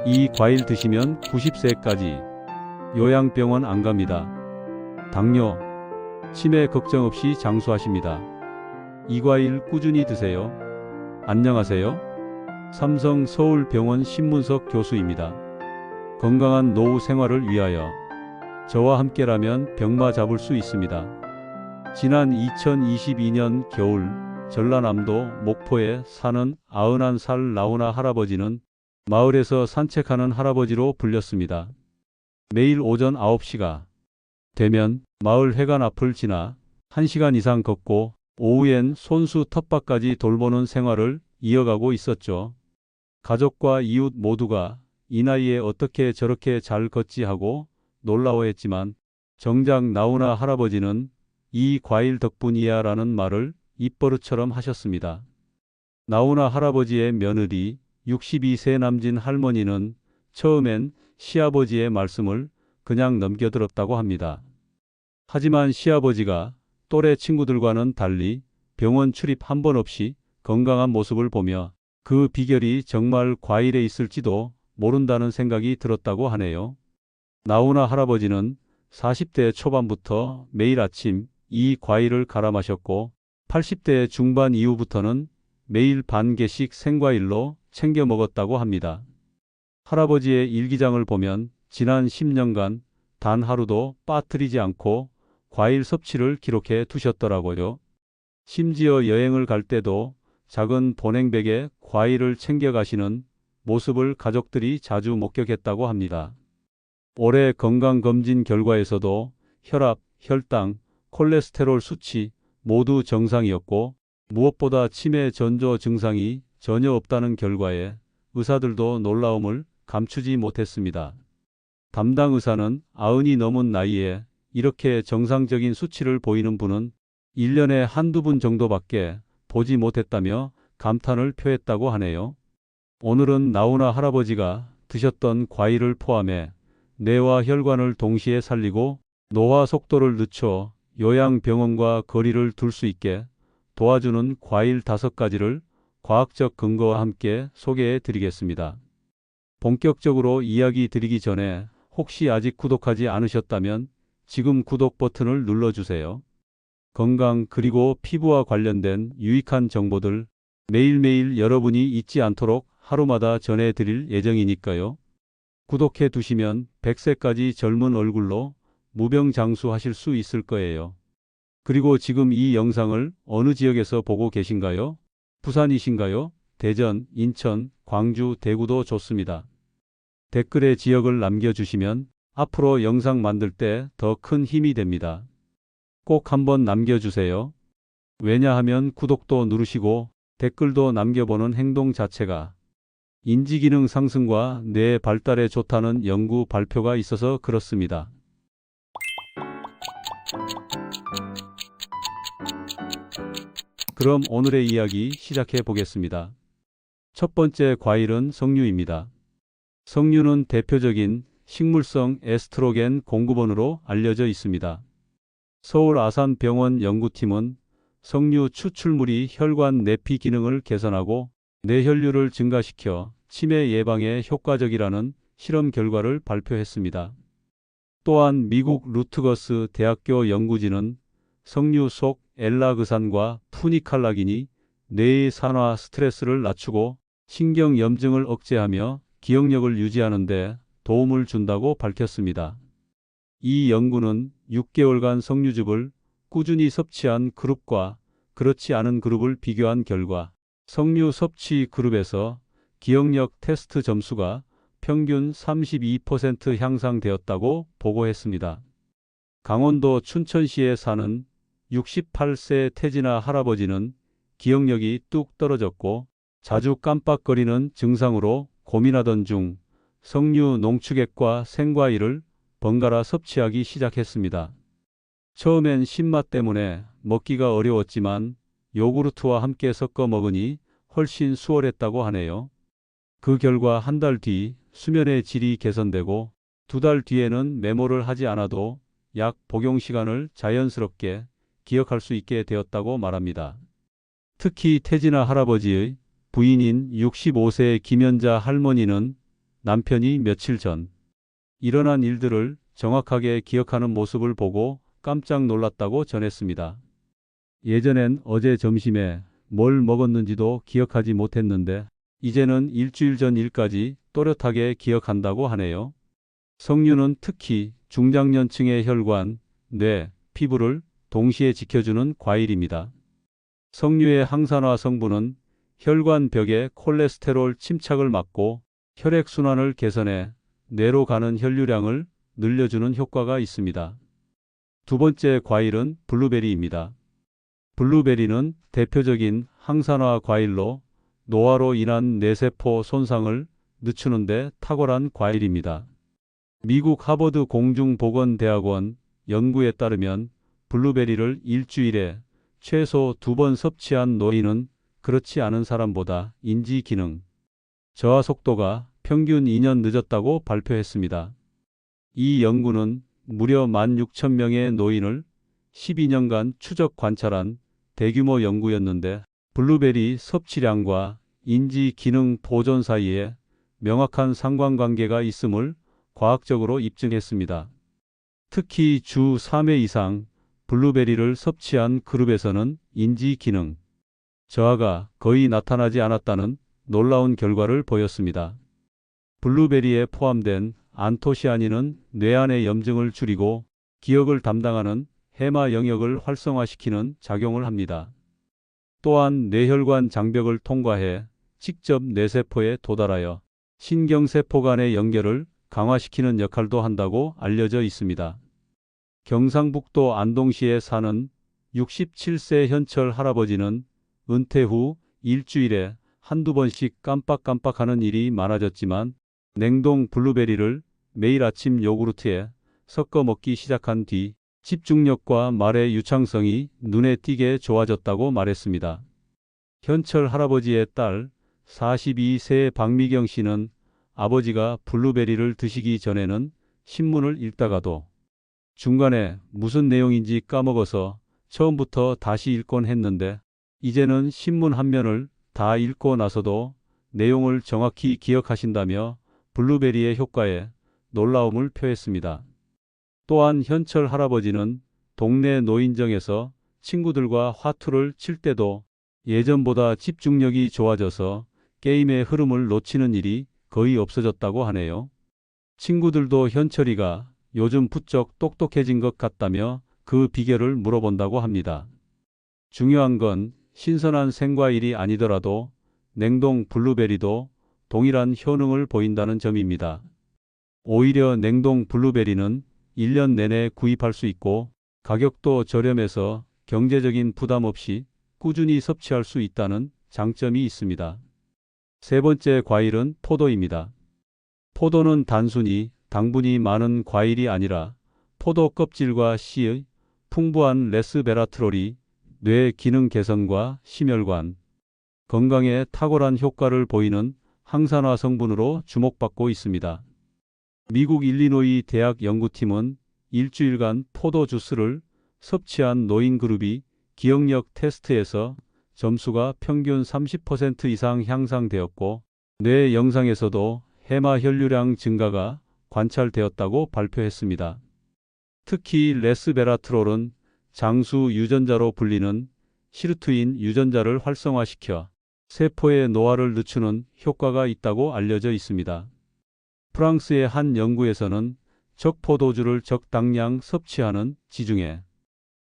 이 과일 드시면 90세까지 요양병원 안 갑니다. 당뇨, 치매 걱정 없이 장수하십니다. 이 과일 꾸준히 드세요. 안녕하세요. 삼성 서울병원 신문석 교수입니다. 건강한 노후 생활을 위하여 저와 함께라면 병마 잡을 수 있습니다. 지난 2022년 겨울 전라남도 목포에 사는 91살 나훈아 할아버지는 마을에서 산책하는 할아버지로 불렸습니다. 매일 오전 9시가 되면 마을 회관 앞을 지나 1시간 이상 걷고 오후엔 손수 텃밭까지 돌보는 생활을 이어가고 있었죠. 가족과 이웃 모두가 이 나이에 어떻게 저렇게 잘 걷지 하고 놀라워했지만 정작 나훈아 할아버지는 이 과일 덕분이야 라는 말을 입버릇처럼 하셨습니다. 나훈아 할아버지의 며느리 62세 남진 할머니는 처음엔 시아버지의 말씀을 그냥 넘겨들었다고 합니다. 하지만 시아버지가 또래 친구들과는 달리 병원 출입 한 번 없이 건강한 모습을 보며 그 비결이 정말 과일에 있을지도 모른다는 생각이 들었다고 하네요. 나훈아 할아버지는 40대 초반부터 매일 아침 이 과일을 갈아 마셨고 80대 중반 이후부터는 매일 반 개씩 생과일로 챙겨 먹었다고 합니다. 할아버지의 일기장을 보면 지난 10년간 단 하루도 빠뜨리지 않고 과일 섭취를 기록해 두셨더라고요. 심지어 여행을 갈 때도 작은 보냉백에 과일을 챙겨 가시는 모습을 가족들이 자주 목격했다고 합니다. 올해 건강검진 결과에서도 혈압, 혈당, 콜레스테롤 수치 모두 정상이었고 무엇보다 치매 전조 증상이 전혀 없다는 결과에 의사들도 놀라움을 감추지 못했습니다. 담당 의사는 90이 넘은 나이에 이렇게 정상적인 수치를 보이는 분은 1년에 한두 분 정도밖에 보지 못했다며 감탄을 표했다고 하네요. 오늘은 나훈아 할아버지가 드셨던 과일을 포함해 뇌와 혈관을 동시에 살리고 노화 속도를 늦춰 요양병원과 거리를 둘 수 있게 도와주는 과일 5가지를 과학적 근거와 함께 소개해 드리겠습니다. 본격적으로 이야기 드리기 전에 혹시 아직 구독하지 않으셨다면 지금 구독 버튼을 눌러주세요. 건강 그리고 피부와 관련된 유익한 정보들 매일매일 여러분이 잊지 않도록 하루마다 전해드릴 예정이니까요. 구독해 두시면 100세까지 젊은 얼굴로 무병장수하실 수 있을 거예요. 그리고 지금 이 영상을 어느 지역에서 보고 계신가요? 부산이신가요? 대전, 인천, 광주, 대구도 좋습니다. 댓글에 지역을 남겨주시면 앞으로 영상 만들 때 더 큰 힘이 됩니다. 꼭 한번 남겨주세요. 왜냐하면 구독도 누르시고 댓글도 남겨보는 행동 자체가 인지기능 상승과 뇌 발달에 좋다는 연구 발표가 있어서 그렇습니다. 그럼 오늘의 이야기 시작해 보겠습니다. 첫 번째 과일은 석류입니다. 석류는 대표적인 식물성 에스트로겐 공급원으로 알려져 있습니다. 서울 아산병원 연구팀은 석류 추출물이 혈관 내피 기능을 개선하고 뇌혈류를 증가시켜 치매 예방에 효과적이라는 실험 결과를 발표했습니다. 또한 미국 루트거스 대학교 연구진은 석류 속 엘라그산과 푸니칼라긴이 뇌의 산화 스트레스를 낮추고 신경 염증을 억제하며 기억력을 유지하는 데 도움을 준다고 밝혔습니다. 이 연구는 6개월간 석류즙을 꾸준히 섭취한 그룹과 그렇지 않은 그룹을 비교한 결과 석류 섭취 그룹에서 기억력 테스트 점수가 평균 32% 향상되었다고 보고했습니다. 강원도 춘천시에 사는 68세 태진아 할아버지는 기억력이 뚝 떨어졌고 자주 깜빡거리는 증상으로 고민하던 중 석류 농축액과 생과일을 번갈아 섭취하기 시작했습니다. 처음엔 신맛 때문에 먹기가 어려웠지만 요구르트와 함께 섞어 먹으니 훨씬 수월했다고 하네요. 그 결과 한 달 뒤 수면의 질이 개선되고 2달 뒤에는 메모를 하지 않아도 약 복용 시간을 자연스럽게 기억할 수 있게 되었다고 말합니다. 특히 태진아 할아버지의 부인인 65세의 김연자 할머니는 남편이 며칠 전 일어난 일들을 정확하게 기억하는 모습을 보고 깜짝 놀랐다고 전했습니다. 예전엔 어제 점심에 뭘 먹었는지도 기억하지 못했는데 이제는 일주일 전 일까지 또렷하게 기억한다고 하네요. 석류는 특히 중장년층의 혈관, 뇌, 피부를 동시에 지켜주는 과일입니다. 석류의 항산화 성분은 혈관 벽의 콜레스테롤 침착을 막고 혈액순환을 개선해 뇌로 가는 혈류량을 늘려주는 효과가 있습니다. 두 번째 과일은 블루베리입니다. 블루베리는 대표적인 항산화 과일로 노화로 인한 뇌세포 손상을 늦추는 데 탁월한 과일입니다. 미국 하버드 공중보건대학원 연구에 따르면 블루베리를 일주일에 최소 2번 섭취한 노인은 그렇지 않은 사람보다 인지 기능 저하 속도가 평균 2년 늦었다고 발표했습니다. 이 연구는 무려 16,000명의 노인을 12년간 추적 관찰한 대규모 연구였는데 블루베리 섭취량과 인지 기능 보존 사이에 명확한 상관관계가 있음을 과학적으로 입증했습니다. 특히 주 3회 이상 블루베리를 섭취한 그룹에서는 인지 기능 저하가 거의 나타나지 않았다는 놀라운 결과를 보였습니다. 블루베리에 포함된 안토시아닌은 뇌안의 염증을 줄이고 기억을 담당하는 해마 영역을 활성화시키는 작용을 합니다. 또한 뇌혈관 장벽을 통과해 직접 뇌세포에 도달하여 신경세포 간의 연결을 강화시키는 역할도 한다고 알려져 있습니다. 경상북도 안동시에 사는 67세 현철 할아버지는 은퇴 후 일주일에 한두 번씩 깜빡깜빡하는 일이 많아졌지만 냉동 블루베리를 매일 아침 요구르트에 섞어 먹기 시작한 뒤 집중력과 말의 유창성이 눈에 띄게 좋아졌다고 말했습니다. 현철 할아버지의 딸 42세의 박미경 씨는 아버지가 블루베리를 드시기 전에는 신문을 읽다가도 중간에 무슨 내용인지 까먹어서 처음부터 다시 읽곤 했는데 이제는 신문 한 면을 다 읽고 나서도 내용을 정확히 기억하신다며 블루베리의 효과에 놀라움을 표했습니다. 또한 현철 할아버지는 동네 노인정에서 친구들과 화투를 칠 때도 예전보다 집중력이 좋아져서 게임의 흐름을 놓치는 일이 거의 없어졌다고 하네요. 친구들도 현철이가 요즘 부쩍 똑똑해진 것 같다며 그 비결을 물어본다고 합니다. 중요한 건 신선한 생과일이 아니더라도 냉동 블루베리도 동일한 효능을 보인다는 점입니다. 오히려 냉동 블루베리는 1년 내내 구입할 수 있고 가격도 저렴해서 경제적인 부담 없이 꾸준히 섭취할 수 있다는 장점이 있습니다. 세 번째 과일은 포도입니다. 포도는 단순히 당분이 많은 과일이 아니라 포도 껍질과 씨의 풍부한 레스베라트롤이 뇌 기능 개선과 심혈관 건강에 탁월한 효과를 보이는 항산화 성분으로 주목받고 있습니다. 미국 일리노이 대학 연구팀은 일주일간 포도 주스를 섭취한 노인 그룹이 기억력 테스트에서 점수가 평균 30% 이상 향상되었고 뇌 영상에서도 해마 혈류량 증가가 관찰되었다고 발표했습니다. 특히 레스베라트롤은 장수 유전자로 불리는 시르투인 유전자를 활성화시켜 세포의 노화를 늦추는 효과가 있다고 알려져 있습니다. 프랑스의 한 연구에서는 적포도주를 적당량 섭취하는 지중해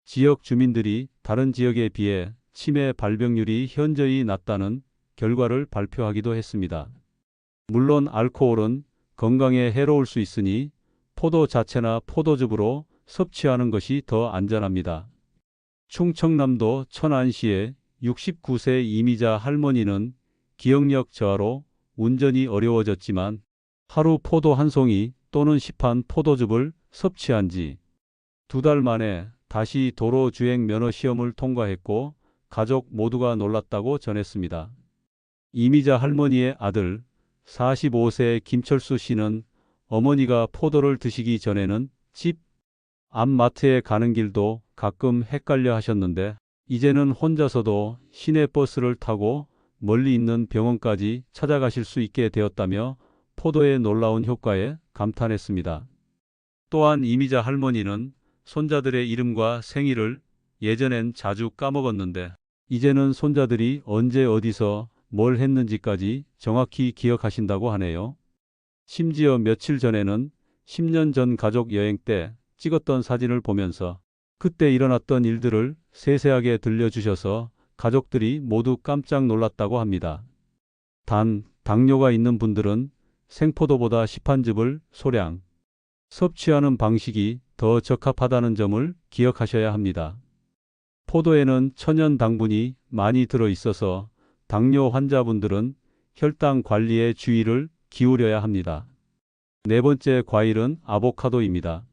지역 주민들이 다른 지역에 비해 치매 발병률이 현저히 낮다는 결과를 발표하기도 했습니다. 물론 알코올은 건강에 해로울 수 있으니 포도 자체나 포도즙으로 섭취하는 것이 더 안전합니다. 충청남도 천안시의 69세 이미자 할머니는 기억력 저하로 운전이 어려워졌지만 하루 포도 한 송이 또는 시판 포도즙을 섭취한 지 2달 만에 다시 도로 주행 면허 시험을 통과했고 가족 모두가 놀랐다고 전했습니다. 이미자 할머니의 아들 45세 김철수 씨는 어머니가 포도를 드시기 전에는 집 앞 마트에 가는 길도 가끔 헷갈려 하셨는데 이제는 혼자서도 시내 버스를 타고 멀리 있는 병원까지 찾아가실 수 있게 되었다며 포도의 놀라운 효과에 감탄했습니다. 또한 이미자 할머니는 손자들의 이름과 생일을 예전엔 자주 까먹었는데 이제는 손자들이 언제 어디서 뭘 했는지까지 정확히 기억하신다고 하네요. 심지어 며칠 전에는 10년 전 가족 여행 때 찍었던 사진을 보면서 그때 일어났던 일들을 세세하게 들려주셔서 가족들이 모두 깜짝 놀랐다고 합니다. 단, 당뇨가 있는 분들은 생포도보다 시판즙을 소량 섭취하는 방식이 더 적합하다는 점을 기억하셔야 합니다. 포도에는 천연 당분이 많이 들어 있어서 당뇨 환자분들은 혈당 관리에 주의를 기울여야 합니다. 네 번째 과일은 아보카도입니다.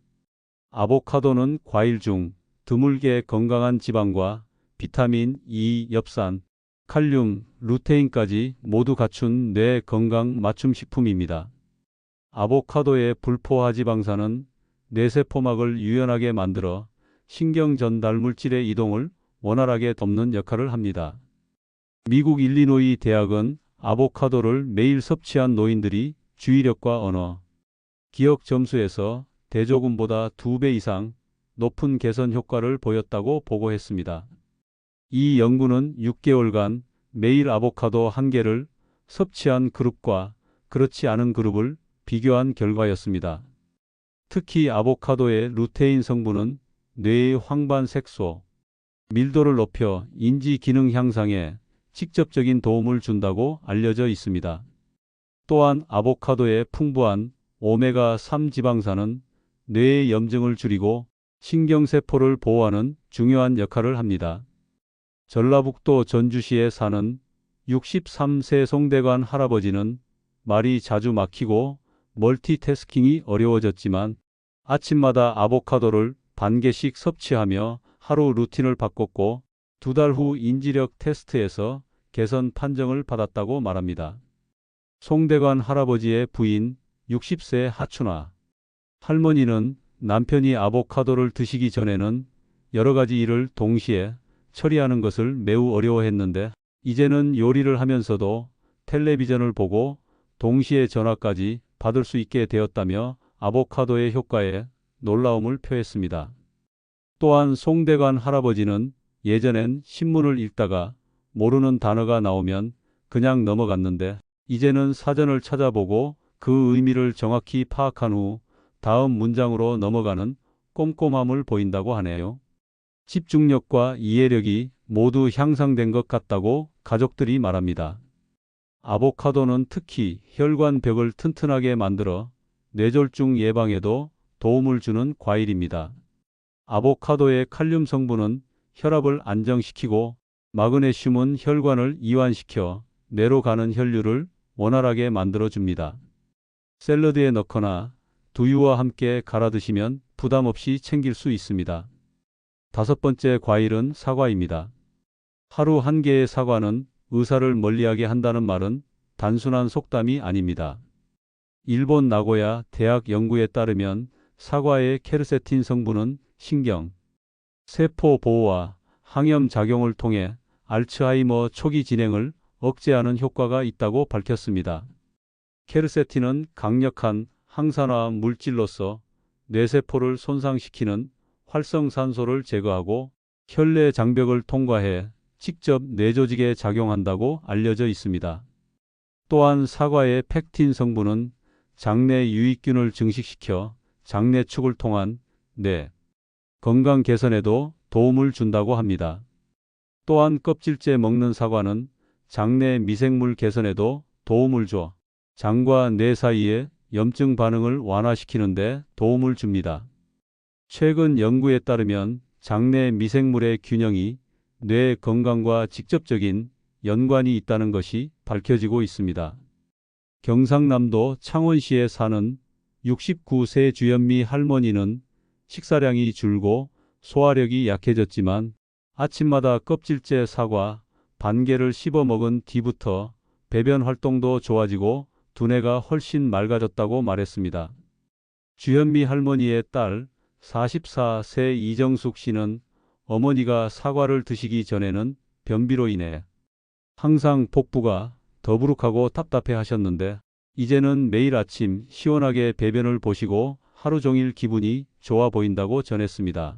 아보카도는 과일 중 드물게 건강한 지방과 비타민 E, 엽산, 칼륨, 루테인까지 모두 갖춘 뇌 건강 맞춤 식품입니다. 아보카도의 불포화지방산은 뇌세포막을 유연하게 만들어 신경 전달 물질의 이동을 원활하게 돕는 역할을 합니다. 미국 일리노이 대학은 아보카도를 매일 섭취한 노인들이 주의력과 언어, 기억 점수에서 대조군보다 2배 이상 높은 개선 효과를 보였다고 보고했습니다. 이 연구는 6개월간 매일 아보카도 1개를 섭취한 그룹과 그렇지 않은 그룹을 비교한 결과였습니다. 특히 아보카도의 루테인 성분은 뇌의 황반 색소, 밀도를 높여 인지 기능 향상에 직접적인 도움을 준다고 알려져 있습니다. 또한 아보카도의 풍부한 오메가3 지방산은 뇌의 염증을 줄이고 신경세포를 보호하는 중요한 역할을 합니다. 전라북도 전주시에 사는 63세 송대관 할아버지는 말이 자주 막히고 멀티태스킹이 어려워졌지만 아침마다 아보카도를 반 개씩 섭취하며 하루 루틴을 바꿨고 2달 후 인지력 테스트에서 개선 판정을 받았다고 말합니다. 송대관 할아버지의 부인 60세 하춘아 할머니는 남편이 아보카도를 드시기 전에는 여러 가지 일을 동시에 처리하는 것을 매우 어려워했는데 이제는 요리를 하면서도 텔레비전을 보고 동시에 전화까지 받을 수 있게 되었다며 아보카도의 효과에 놀라움을 표했습니다. 또한 송대관 할아버지는 예전엔 신문을 읽다가 모르는 단어가 나오면 그냥 넘어갔는데 이제는 사전을 찾아보고 그 의미를 정확히 파악한 후 다음 문장으로 넘어가는 꼼꼼함을 보인다고 하네요. 집중력과 이해력이 모두 향상된 것 같다고 가족들이 말합니다. 아보카도는 특히 혈관벽을 튼튼하게 만들어 뇌졸중 예방에도 도움을 주는 과일입니다. 아보카도의 칼륨 성분은 혈압을 안정시키고 마그네슘은 혈관을 이완시켜 뇌로 가는 혈류를 원활하게 만들어줍니다. 샐러드에 넣거나 두유와 함께 갈아 드시면 부담 없이 챙길 수 있습니다. 5번째 과일은 사과입니다. 하루 1개의 사과는 의사를 멀리하게 한다는 말은 단순한 속담이 아닙니다. 일본 나고야 대학 연구에 따르면 사과의 케르세틴 성분은 신경, 세포 보호와 항염 작용을 통해 알츠하이머 초기 진행을 억제하는 효과가 있다고 밝혔습니다. 케르세틴은 강력한 항산화 물질로서 뇌세포를 손상시키는 활성산소를 제거하고 혈내 장벽을 통과해 직접 뇌조직에 작용한다고 알려져 있습니다. 또한 사과의 펙틴 성분은 장내 유익균을 증식시켜 장내축을 통한 뇌 건강 개선에도 도움을 준다고 합니다. 또한 껍질째 먹는 사과는 장내 미생물 개선에도 도움을 줘 장과 뇌 사이의 염증 반응을 완화시키는 데 도움을 줍니다. 최근 연구에 따르면 장내 미생물의 균형이 뇌 건강과 직접적인 연관이 있다는 것이 밝혀지고 있습니다. 경상남도 창원시에 사는 69세 주현미 할머니는 식사량이 줄고 소화력이 약해졌지만 아침마다 껍질째 사과 반 개를 씹어 먹은 뒤부터 배변 활동도 좋아지고 두뇌가 훨씬 맑아졌다고 말했습니다. 주현미 할머니의 딸 44세 이정숙 씨는 어머니가 사과를 드시기 전에는 변비로 인해 항상 복부가 더부룩하고 답답해 하셨는데 이제는 매일 아침 시원하게 배변을 보시고 하루 종일 기분이 좋아 보인다고 전했습니다.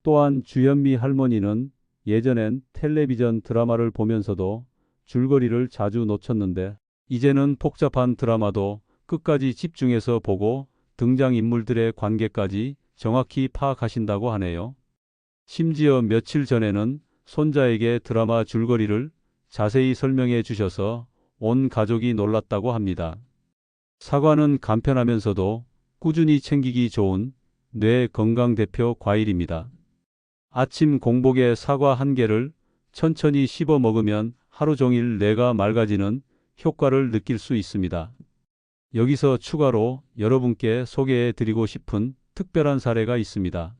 또한 주현미 할머니는 예전엔 텔레비전 드라마를 보면서도 줄거리를 자주 놓쳤는데 이제는 복잡한 드라마도 끝까지 집중해서 보고 등장인물들의 관계까지 정확히 파악하신다고 하네요. 심지어 며칠 전에는 손자에게 드라마 줄거리를 자세히 설명해 주셔서 온 가족이 놀랐다고 합니다. 사과는 간편하면서도 꾸준히 챙기기 좋은 뇌 건강 대표 과일입니다. 아침 공복에 사과 한 개를 천천히 씹어 먹으면 하루 종일 뇌가 맑아지는 효과를 느낄 수 있습니다. 여기서 추가로 여러분께 소개해 드리고 싶은 특별한 사례가 있습니다.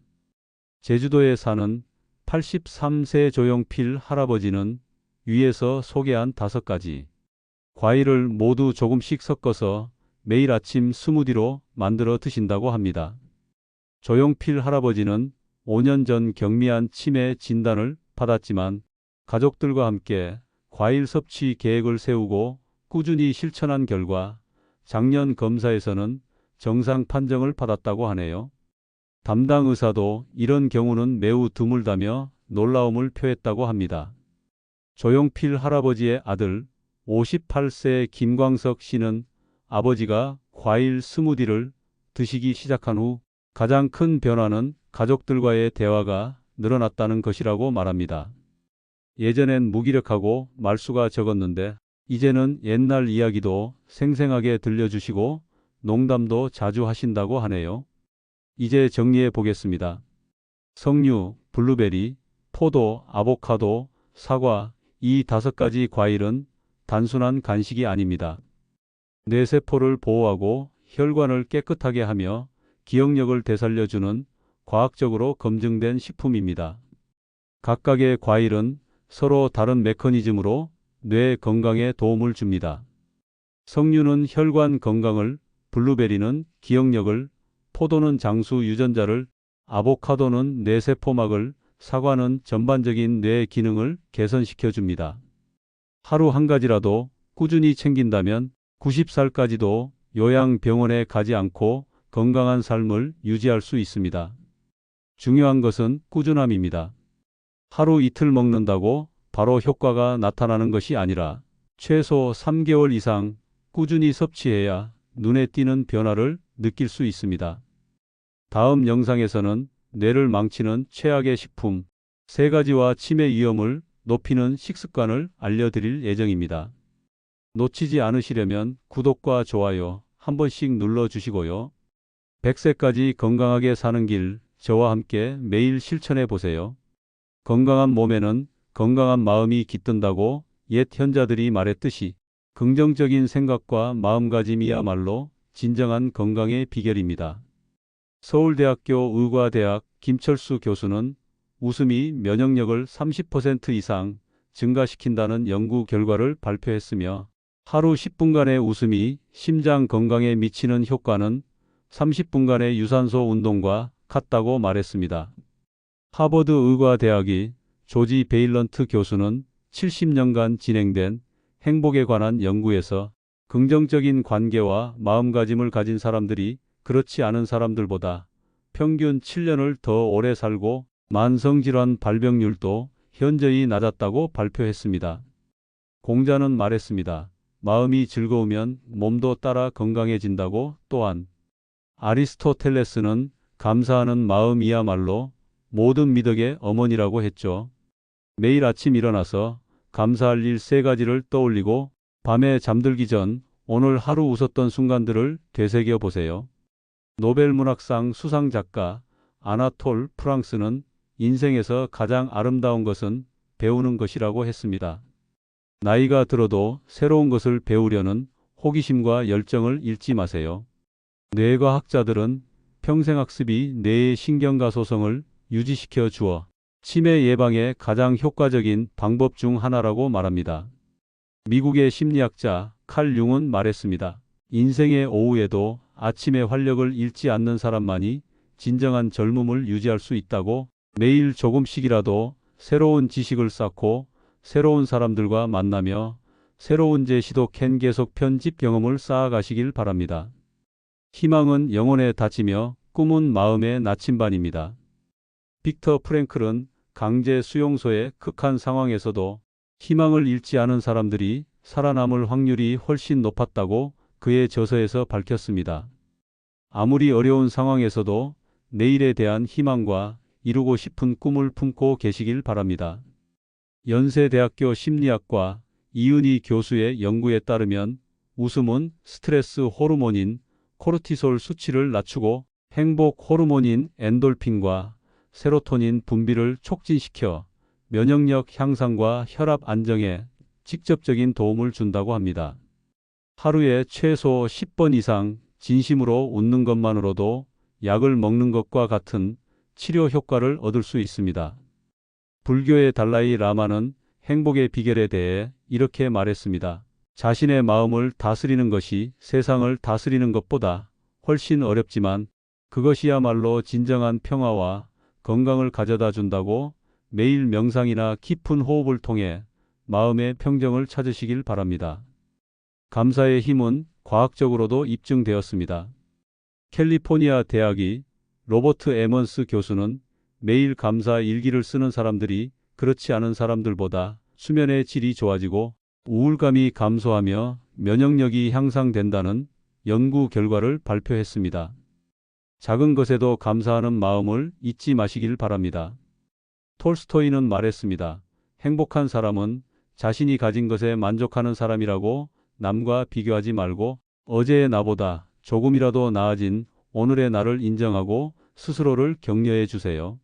제주도에 사는 83세 조용필 할아버지는 위에서 소개한 5가지 과일을 모두 조금씩 섞어서 매일 아침 스무디로 만들어 드신다고 합니다. 조용필 할아버지는 5년 전 경미한 치매 진단을 받았지만 가족들과 함께 과일 섭취 계획을 세우고 꾸준히 실천한 결과 작년 검사에서는 정상 판정을 받았다고 하네요. 담당 의사도 이런 경우는 매우 드물다며 놀라움을 표했다고 합니다. 조용필 할아버지의 아들 58세 김광석 씨는 아버지가 과일 스무디를 드시기 시작한 후 가장 큰 변화는 가족들과의 대화가 늘어났다는 것이라고 말합니다. 예전엔 무기력하고 말수가 적었는데 이제는 옛날 이야기도 생생하게 들려주시고 농담도 자주 하신다고 하네요. 이제 정리해 보겠습니다. 석류, 블루베리, 포도, 아보카도, 사과, 이 5가지 과일은 단순한 간식이 아닙니다. 뇌세포를 보호하고 혈관을 깨끗하게 하며 기억력을 되살려주는 과학적으로 검증된 식품입니다. 각각의 과일은 서로 다른 메커니즘으로 뇌 건강에 도움을 줍니다. 석류는 혈관 건강을, 블루베리는 기억력을, 포도는 장수 유전자를, 아보카도는 뇌세포막을, 사과는 전반적인 뇌 기능을 개선시켜 줍니다. 하루 한 가지라도 꾸준히 챙긴다면 90살까지도 요양병원에 가지 않고 건강한 삶을 유지할 수 있습니다. 중요한 것은 꾸준함입니다. 하루 이틀 먹는다고 바로 효과가 나타나는 것이 아니라 최소 3개월 이상 꾸준히 섭취해야 눈에 띄는 변화를 느낄 수 있습니다. 다음 영상에서는 뇌를 망치는 최악의 식품 3가지와 치매 위험을 높이는 식습관을 알려드릴 예정입니다. 놓치지 않으시려면 구독과 좋아요 한 번씩 눌러주시고요. 100세까지 건강하게 사는 길 저와 함께 매일 실천해 보세요. 건강한 몸에는 건강한 마음이 깃든다고 옛 현자들이 말했듯이 긍정적인 생각과 마음가짐이야말로 진정한 건강의 비결입니다. 서울대학교 의과대학 김철수 교수는 웃음이 면역력을 30% 이상 증가시킨다는 연구 결과를 발표했으며 하루 10분간의 웃음이 심장 건강에 미치는 효과는 30분간의 유산소 운동과 같다고 말했습니다. 하버드 의과대학의 조지 베일런트 교수는 70년간 진행된 행복에 관한 연구에서 긍정적인 관계와 마음가짐을 가진 사람들이 그렇지 않은 사람들보다 평균 7년을 더 오래 살고 만성질환 발병률도 현저히 낮았다고 발표했습니다. 공자는 말했습니다. 마음이 즐거우면 몸도 따라 건강해진다고. 또한 아리스토텔레스는 감사하는 마음이야말로 모든 미덕의 어머니라고 했죠. 매일 아침 일어나서 감사할 일 3가지를 떠올리고 밤에 잠들기 전 오늘 하루 웃었던 순간들을 되새겨 보세요. 노벨문학상 수상 작가 아나톨 프랑스는 인생에서 가장 아름다운 것은 배우는 것이라고 했습니다. 나이가 들어도 새로운 것을 배우려는 호기심과 열정을 잃지 마세요. 뇌과학자들은 평생학습이 뇌의 신경가 소성을 유지시켜 주어 치매 예방에 가장 효과적인 방법 중 하나라고 말합니다. 미국의 심리학자 칼 융은 말했습니다. 인생의 오후에도 아침의 활력을 잃지 않는 사람만이 진정한 젊음을 유지할 수 있다고. 매일 조금씩이라도 새로운 지식을 쌓고 새로운 사람들과 만나며 새로운 제시도 캔 계속 편집 경험을 쌓아가시길 바랍니다. 희망은 영혼에 닫히며 꿈은 마음의 나침반입니다. 빅터 프랭클은 강제 수용소의 극한 상황에서도 희망을 잃지 않은 사람들이 살아남을 확률이 훨씬 높았다고 그의 저서에서 밝혔습니다. 아무리 어려운 상황에서도 내일에 대한 희망과 이루고 싶은 꿈을 품고 계시길 바랍니다. 연세대학교 심리학과 이은희 교수의 연구에 따르면 웃음은 스트레스 호르몬인 코르티솔 수치를 낮추고 행복 호르몬인 엔돌핀과 세로토닌 분비를 촉진시켜 면역력 향상과 혈압 안정에 직접적인 도움을 준다고 합니다. 하루에 최소 10번 이상 진심으로 웃는 것만으로도 약을 먹는 것과 같은 치료 효과를 얻을 수 있습니다. 불교의 달라이 라마는 행복의 비결에 대해 이렇게 말했습니다. 자신의 마음을 다스리는 것이 세상을 다스리는 것보다 훨씬 어렵지만 그것이야말로 진정한 평화와 건강을 가져다 준다고 매일 명상이나 깊은 호흡을 통해 마음의 평정을 찾으시길 바랍니다. 감사의 힘은 과학적으로도 입증되었습니다. 캘리포니아 대학의 로버트 에먼스 교수는 매일 감사 일기를 쓰는 사람들이 그렇지 않은 사람들보다 수면의 질이 좋아지고 우울감이 감소하며 면역력이 향상된다는 연구 결과를 발표했습니다. 작은 것에도 감사하는 마음을 잊지 마시길 바랍니다. 톨스토이는 말했습니다. 행복한 사람은 자신이 가진 것에 만족하는 사람이라고. 남과 비교하지 말고 어제의 나보다 조금이라도 나아진 오늘의 나를 인정하고 스스로를 격려해 주세요.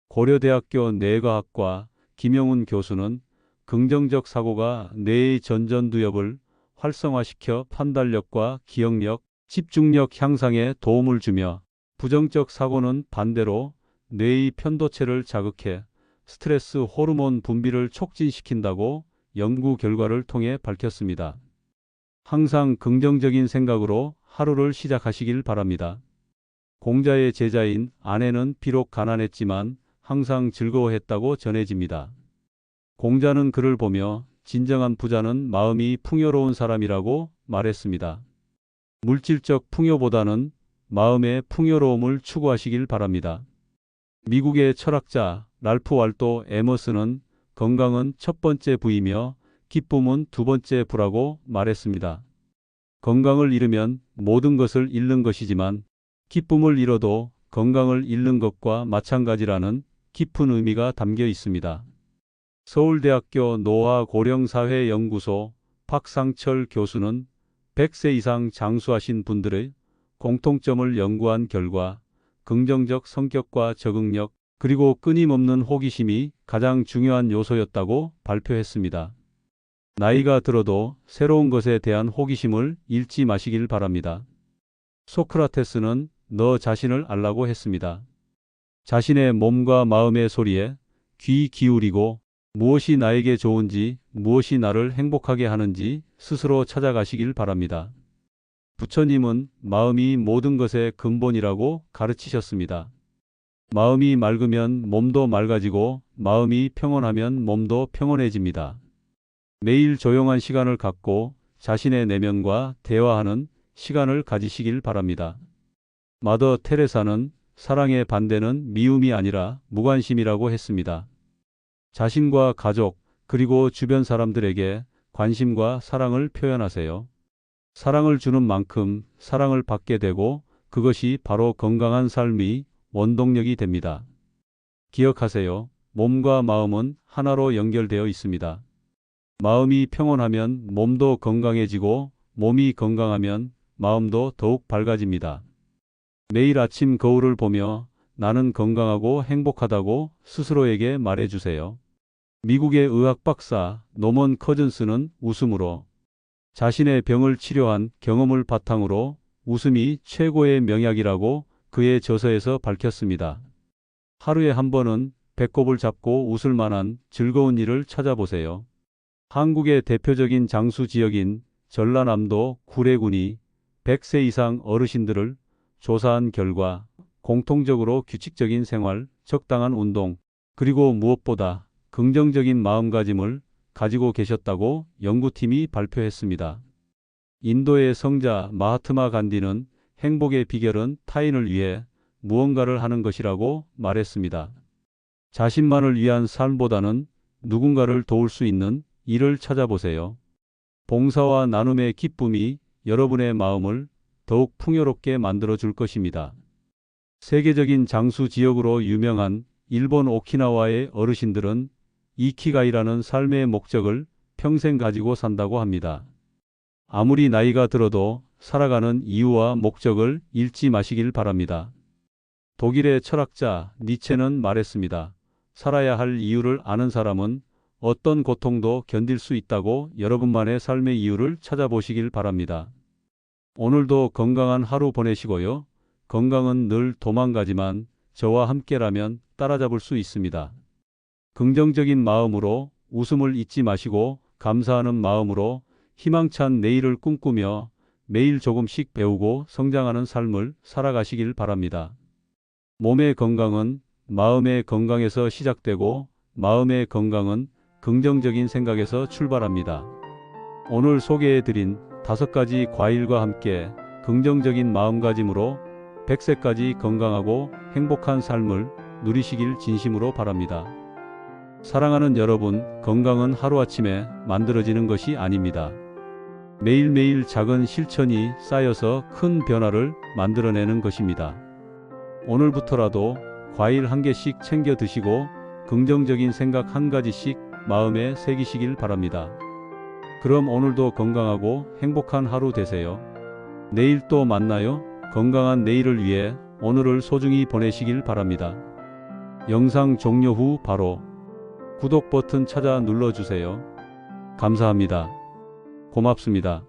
고려대학교 뇌과학과 김영훈 교수는 긍정적 사고가 뇌의 전전두엽을 활성화시켜 판단력과 기억력, 집중력 향상에 도움을 주며 부정적 사고는 반대로 뇌의 편도체를 자극해 스트레스 호르몬 분비를 촉진시킨다고 연구 결과를 통해 밝혔습니다. 항상 긍정적인 생각으로 하루를 시작하시길 바랍니다. 공자의 제자인 아내는 비록 가난했지만 항상 즐거워했다고 전해집니다. 공자는 그를 보며 진정한 부자는 마음이 풍요로운 사람이라고 말했습니다. 물질적 풍요보다는 마음의 풍요로움을 추구하시길 바랍니다. 미국의 철학자 랄프 wal도 에머슨은 건강은 첫 번째 부이며 기쁨은 두 번째 부라고 말했습니다. 건강을 잃으면 모든 것을 잃는 것이지만 기쁨을 잃어도 건강을 잃는 것과 마찬가지라는 깊은 의미가 담겨 있습니다. 서울대학교 노화고령사회연구소 박상철 교수는 100세 이상 장수하신 분들의 공통점을 연구한 결과 긍정적 성격과 적응력 그리고 끊임없는 호기심이 가장 중요한 요소였다고 발표했습니다. 나이가 들어도 새로운 것에 대한 호기심을 잃지 마시길 바랍니다. 소크라테스는 너 자신을 알라고 했습니다. 자신의 몸과 마음의 소리에 귀 기울이고 무엇이 나에게 좋은지, 무엇이 나를 행복하게 하는지 스스로 찾아가시길 바랍니다. 부처님은 마음이 모든 것의 근본이라고 가르치셨습니다. 마음이 맑으면 몸도 맑아지고 마음이 평온하면 몸도 평온해집니다. 매일 조용한 시간을 갖고 자신의 내면과 대화하는 시간을 가지시길 바랍니다. 마더 테레사는 사랑의 반대는 미움이 아니라 무관심이라고 했습니다. 자신과 가족 그리고 주변 사람들에게 관심과 사랑을 표현하세요. 사랑을 주는 만큼 사랑을 받게 되고 그것이 바로 건강한 삶의 원동력이 됩니다. 기억하세요. 몸과 마음은 하나로 연결되어 있습니다. 마음이 평온하면 몸도 건강해지고 몸이 건강하면 마음도 더욱 밝아집니다. 매일 아침 거울을 보며 나는 건강하고 행복하다고 스스로에게 말해주세요. 미국의 의학 박사 노먼 커즌스는 웃음으로 자신의 병을 치료한 경험을 바탕으로 웃음이 최고의 명약이라고 그의 저서에서 밝혔습니다. 하루에 한 번은 배꼽을 잡고 웃을 만한 즐거운 일을 찾아보세요. 한국의 대표적인 장수 지역인 전라남도 구례군이 100세 이상 어르신들을 조사한 결과 공통적으로 규칙적인 생활, 적당한 운동, 그리고 무엇보다 긍정적인 마음가짐을 가지고 계셨다고 연구팀이 발표했습니다. 인도의 성자 마하트마 간디는 행복의 비결은 타인을 위해 무언가를 하는 것이라고 말했습니다. 자신만을 위한 삶보다는 누군가를 도울 수 있는 일을 찾아보세요. 봉사와 나눔의 기쁨이 여러분의 마음을 더욱 풍요롭게 만들어 줄 것입니다. 세계적인 장수 지역으로 유명한 일본 오키나와의 어르신들은 이키가이라는 삶의 목적을 평생 가지고 산다고 합니다. 아무리 나이가 들어도 살아가는 이유와 목적을 잃지 마시길 바랍니다. 독일의 철학자 니체는 말했습니다. 살아야 할 이유를 아는 사람은 어떤 고통도 견딜 수 있다고. 여러분만의 삶의 이유를 찾아보시길 바랍니다. 오늘도 건강한 하루 보내시고요. 건강은 늘 도망가지만 저와 함께라면 따라잡을 수 있습니다. 긍정적인 마음으로 웃음을 잊지 마시고 감사하는 마음으로 희망찬 내일을 꿈꾸며 매일 조금씩 배우고 성장하는 삶을 살아가시길 바랍니다. 몸의 건강은 마음의 건강에서 시작되고 마음의 건강은 긍정적인 생각에서 출발합니다. 오늘 소개해드린 5가지 과일과 함께 긍정적인 마음가짐으로 100세까지 건강하고 행복한 삶을 누리시길 진심으로 바랍니다. 사랑하는 여러분, 건강은 하루아침에 만들어지는 것이 아닙니다. 매일매일 작은 실천이 쌓여서 큰 변화를 만들어내는 것입니다. 오늘부터라도 과일 1개씩 챙겨 드시고 긍정적인 생각 1가지씩 마음에 새기시길 바랍니다. 그럼 오늘도 건강하고 행복한 하루 되세요. 내일 또 만나요. 건강한 내일을 위해 오늘을 소중히 보내시길 바랍니다. 영상 종료 후 바로 구독 버튼 찾아 눌러주세요. 감사합니다. 고맙습니다.